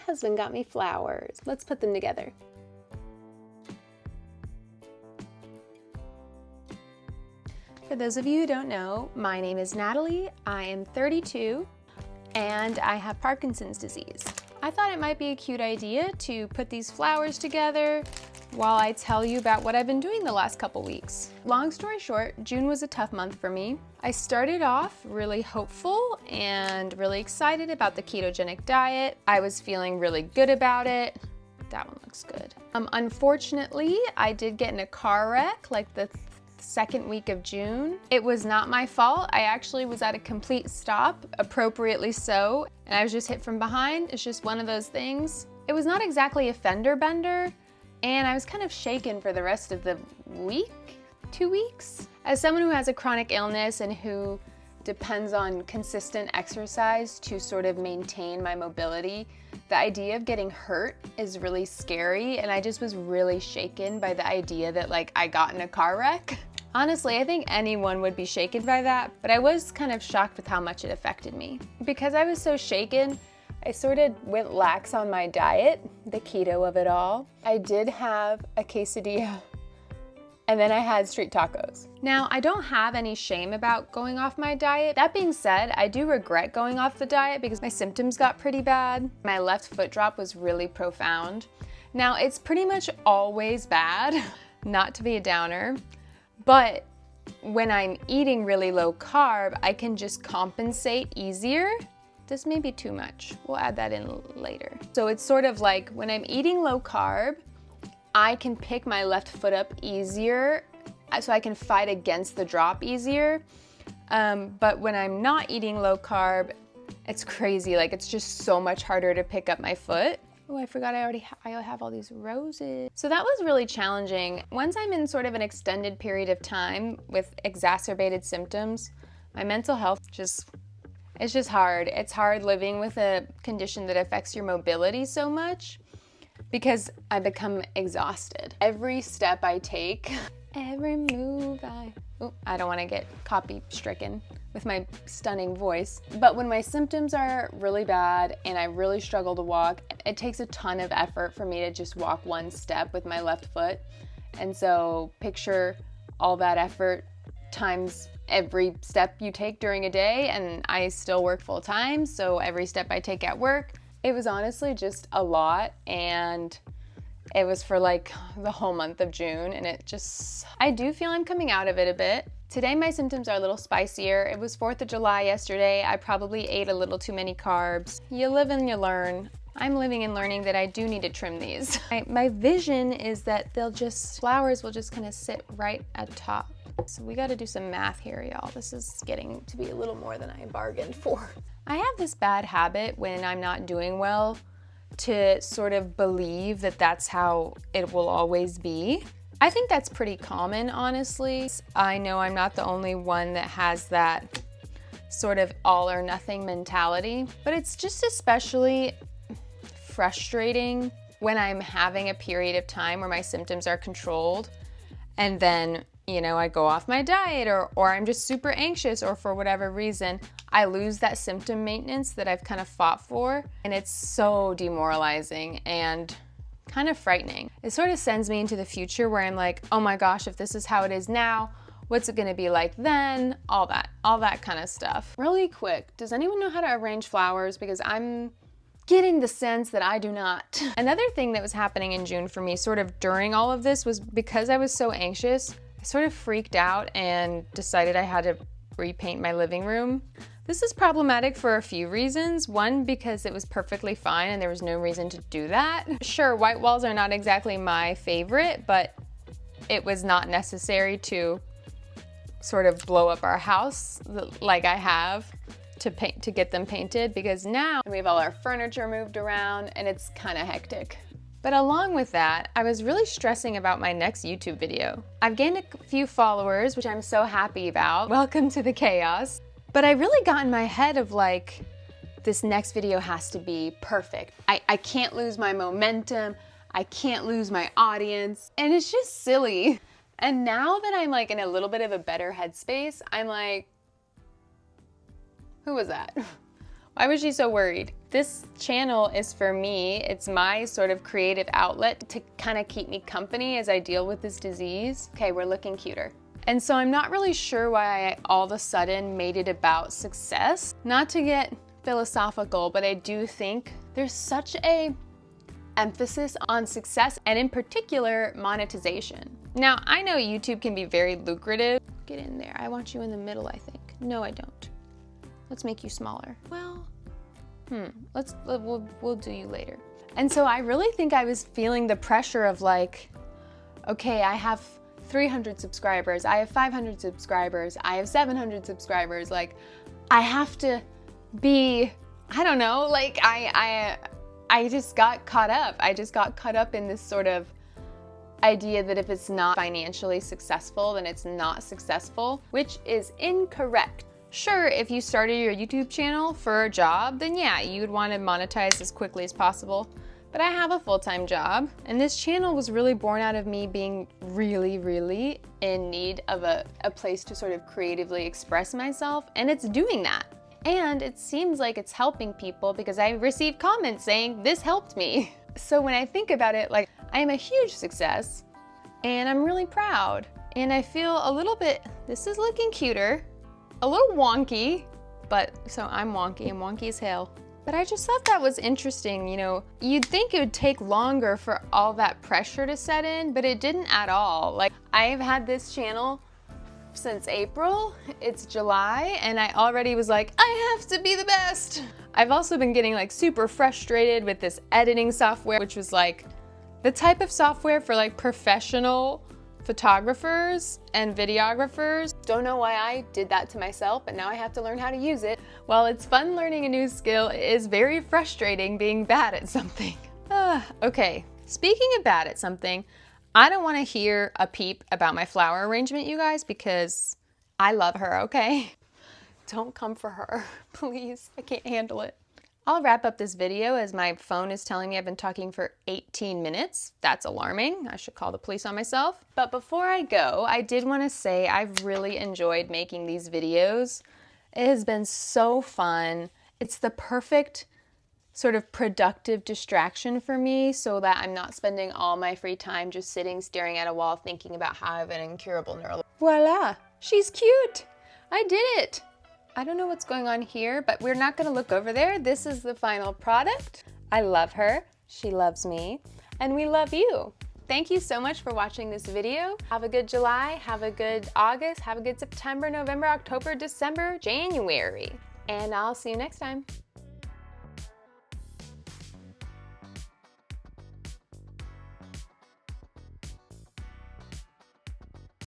husband got me flowers. Let's put them together. For those of you who don't know, my name is Natalie. I am 32 and I have Parkinson's disease. I thought it might be a cute idea to put these flowers together while I tell you about what I've been doing the last couple weeks. Long story short, June was a tough month for me. I started off really hopeful and really excited about the ketogenic diet. I was feeling really good about it. That one looks good. Unfortunately, I did get in a car wreck like the second week of June. It was not my fault. I actually was at a complete stop, appropriately so, and I was just hit from behind. It's just one of those things. It was not exactly a fender bender, and I was kind of shaken for the rest of the week, 2 weeks. As someone who has a chronic illness and who depends on consistent exercise to sort of maintain my mobility, the idea of getting hurt is really scary, and I just was really shaken by the idea that like I got in a car wreck. Honestly, I think anyone would be shaken by that, but I was kind of shocked with how much it affected me. Because I was so shaken, I sort of went lax on my diet, the keto of it all. I did have a quesadilla, and then I had street tacos. Now, I don't have any shame about going off my diet. That being said, I do regret going off the diet because my symptoms got pretty bad. My left foot drop was really profound. Now, it's pretty much always bad, not to be a downer, but when I'm eating really low carb, I can just compensate easier. This may be too much. We'll add that in later. So it's sort of like when I'm eating low carb, I can pick my left foot up easier, so I can fight against the drop easier. But when I'm not eating low carb, it's crazy. Like it's just so much harder to pick up my foot. Oh, I forgot I have all these roses. So that was really challenging. Once I'm in sort of an extended period of time with exacerbated symptoms, my mental health it's just hard. It's hard living with a condition that affects your mobility so much because I become exhausted. Every step I take, every move I don't want to get copy stricken with my stunning voice. But when my symptoms are really bad and I really struggle to walk, it takes a ton of effort for me to just walk one step with my left foot. And so picture all that effort times every step you take during a day, and I still work full time, so every step I take at work, it was honestly just a lot, and it was for like the whole month of June, and I do feel I'm coming out of it a bit. Today my symptoms are a little spicier. It was 4th of July yesterday. I probably ate a little too many carbs. You live and you learn. I'm living and learning that I do need to trim these. My vision is that flowers will just kind of sit right at top. So we got to do some math here, y'all. This is getting to be a little more than I bargained for. I have this bad habit when I'm not doing well to sort of believe that that's how it will always be. I think that's pretty common, honestly. I know I'm not the only one that has that sort of all or nothing mentality, but it's just especially frustrating when I'm having a period of time where my symptoms are controlled and then I go off my diet or I'm just super anxious, or for whatever reason, I lose that symptom maintenance that I've kind of fought for. And it's so demoralizing and kind of frightening. It sort of sends me into the future where I'm like, oh my gosh, if this is how it is now, what's it gonna be like then? All that kind of stuff. Really quick, does anyone know how to arrange flowers? Because I'm getting the sense that I do not. Another thing that was happening in June for me sort of during all of this was because I was so anxious, I sort of freaked out and decided I had to repaint my living room. This is problematic for a few reasons. One, because it was perfectly fine and there was no reason to do that. Sure, white walls are not exactly my favorite, but it was not necessary to sort of blow up our house like I have to get them painted, because now we have all our furniture moved around and it's kind of hectic. But along with that, I was really stressing about my next YouTube video. I've gained a few followers, which I'm so happy about. Welcome to the chaos. But I really got in my head of like, this next video has to be perfect. I can't lose my momentum. I can't lose my audience. And it's just silly. And now that I'm like in a little bit of a better headspace, I'm like, who was that? Why was she so worried? This channel is for me. It's my sort of creative outlet to kind of keep me company as I deal with this disease. Okay, we're looking cuter. And so I'm not really sure why I all of a sudden made it about success. Not to get philosophical, but I do think there's such a emphasis on success and in particular monetization. Now, I know YouTube can be very lucrative. Get in there. I want you in the middle, I think. No, I don't. Let's make you smaller. Well, we'll do you later. And so I really think I was feeling the pressure of like, okay, I have 300 subscribers, I have 500 subscribers, I have 700 subscribers. Like, I have to be, I don't know, like I just got caught up. I just got caught up in this sort of idea that if it's not financially successful, then it's not successful, which is incorrect. Sure, if you started your YouTube channel for a job, then yeah, you would want to monetize as quickly as possible. But I have a full-time job, and this channel was really born out of me being really in need of a place to sort of creatively express myself, and it's doing that. And it seems like it's helping people because I received comments saying, this helped me. So when I think about it, like, I am a huge success, and I'm really proud. And I feel a little bit, this is looking cuter, a little wonky, but so I'm wonky as hell. But I just thought that was interesting, you know, you'd think it would take longer for all that pressure to set in, but it didn't at all. Like, I've had this channel since April, it's July, and I already was like, I have to be the best. I've also been getting like super frustrated with this editing software, which was like the type of software for like professional photographers and videographers. Don't know why I did that to myself, but now I have to learn how to use it. While it's fun learning a new skill, it is very frustrating being bad at something. Okay, speaking of bad at something, I don't want to hear a peep about my flower arrangement, you guys, because I love her, okay? Don't come for her, please. I can't handle it. I'll wrap up this video as my phone is telling me I've been talking for 18 minutes. That's alarming. I should call the police on myself. But before I go, I did want to say I've really enjoyed making these videos. It has been so fun. It's the perfect sort of productive distraction for me so that I'm not spending all my free time just sitting staring at a wall thinking about how I have an incurable neural. Voila! She's cute! I did it! I don't know what's going on here, but we're not gonna look over there. This is the final product. I love her, she loves me, and we love you. Thank you so much for watching this video. Have a good July, have a good August, have a good September, November, October, December, January. And I'll see you next time.